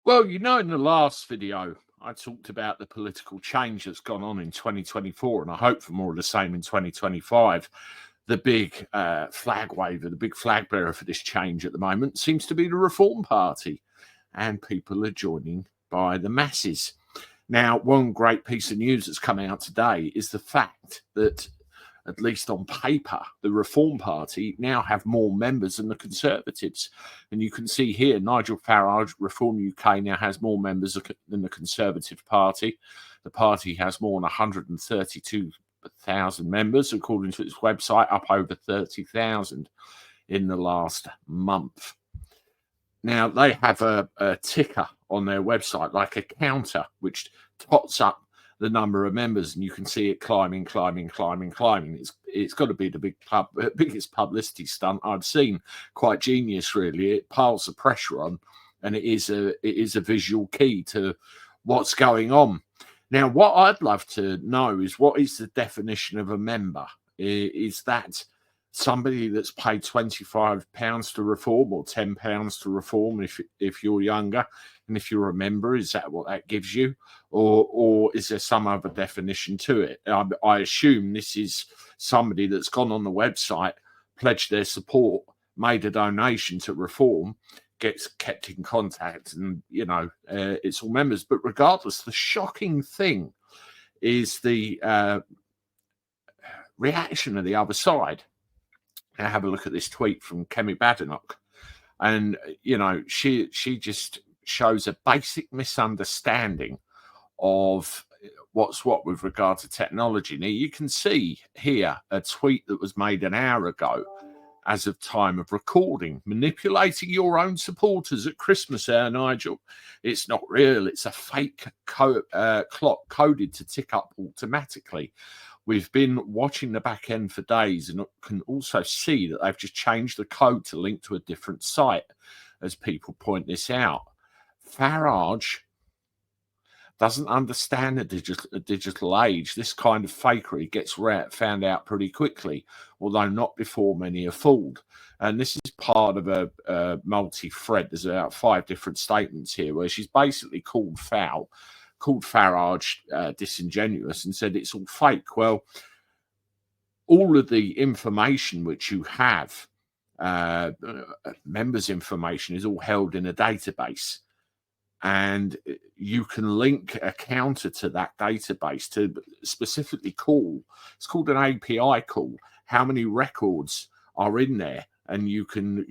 Well, in the last video, I talked about the political change that's gone on in 2024, and I hope for more of the same in 2025. The big flag waver, the big flag bearer for this change at the moment seems to be the Reform Party, and people are joining by the masses. Now, one great piece of news that's come out today is the fact that, at least on paper, the Reform Party now have more members than the Conservatives. And you can see here, Nigel Farage, Reform UK, now has more members than the Conservative Party. The party has more than 132,000 members, according to its website, up over 30,000 in the last month. Now, they have a ticker on their website, like a counter, which tots up the number of members, and you can see it climbing. It's got to be the biggest publicity stunt I've seen. Quite genius, really. It piles the pressure on, and it is a visual key to what's going on. Now, what I'd love to know is, what is the definition of a member? Is that somebody that's paid £25 to Reform, or £10 to Reform if you're younger? And if you're a member, is that what that gives you? Or is there some other definition to it? I assume this is somebody that's gone on the website, pledged their support, made a donation to Reform, gets kept in contact, and, it's all members. But regardless, the shocking thing is the reaction of the other side. Now, have a look at this tweet from Kemi Badenoch. And, she just shows a basic misunderstanding of what's what with regard to technology. Now, you can see here a tweet that was made an hour ago as of time of recording. Manipulating your own supporters at Christmas, Nigel. It's not real. It's a fake clock coded to tick up automatically. We've been watching the back end for days and can also see that they've just changed the code to link to a different site, as people point this out. Farage doesn't understand the digital age. This kind of fakery gets found out pretty quickly, although not before many are fooled. And this is part of a multi-thread. There's about 5 different statements here where she's basically called Farage disingenuous and said it's all fake. Well, all of the information which you have, members' information, is all held in a database. And you can link a counter to that database to specifically call. It's called an API call. How many records are in there? And you can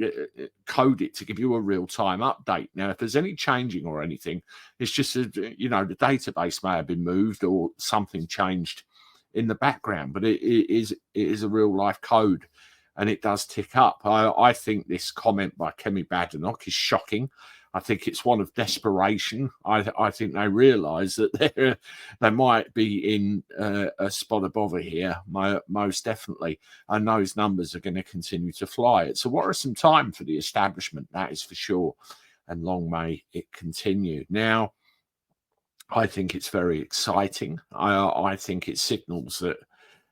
code it to give you a real-time update. Now, if there's any changing or anything, it's just, the database may have been moved or something changed in the background. But it is a real-life code, and it does tick up. I think this comment by Kemi Badenoch is shocking. I think it's one of desperation. I think they realise that they might be in a spot of bother here, most definitely, and those numbers are going to continue to fly. It's a worrisome time for the establishment, that is for sure, and long may it continue. Now, I think it's very exciting. I think it signals that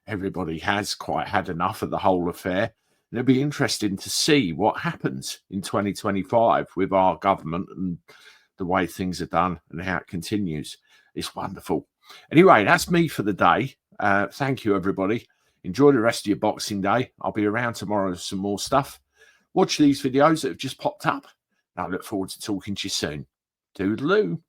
everybody has quite had enough of the whole affair. It'll be interesting to see what happens in 2025 with our government and the way things are done and how it continues. It's wonderful. Anyway, that's me for the day. Thank you, everybody. Enjoy the rest of your Boxing Day. I'll be around tomorrow with some more stuff. Watch these videos that have just popped up. I look forward to talking to you soon. Toodaloo.